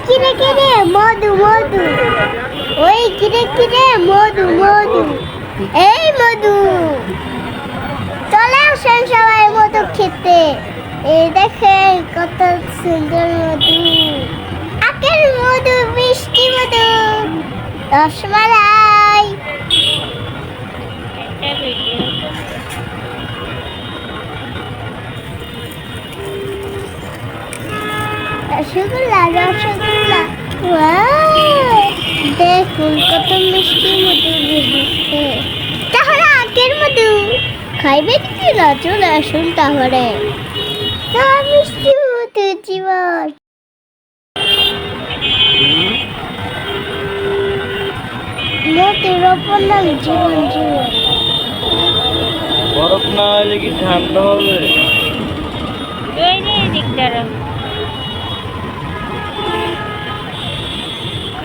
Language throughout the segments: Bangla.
কিরে কিরে মধু মধু, ওই কিরে কিরে মধু মধু, এই মধু, চলে আসেন সবাই মধু খেতে। এই দেখেন কত সুন্দর মধু, আখের মধু, মিষ্টি মধু, রসমালাই। রসগোল্লা রসগোল্লা, ওয়াও, দেখুন কত মিষ্টি মধু বেরিয়েছে। তাহলে আখের মধু খাইবেন কি না? চলে আসুন তাহলে। মিষ্টি মধু জীবন। মধুর অপর নাম জীবন জীবন। বরফ না হলে কি ঠান্ডা হবে?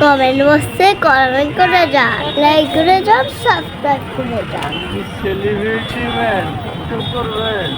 কমেন্ট বক্সে কমেন্ট করে যান, লাইক করে যান, সাবস্ক্রাইব করে যান। সেলিব্রিটি ম্যান করবেন।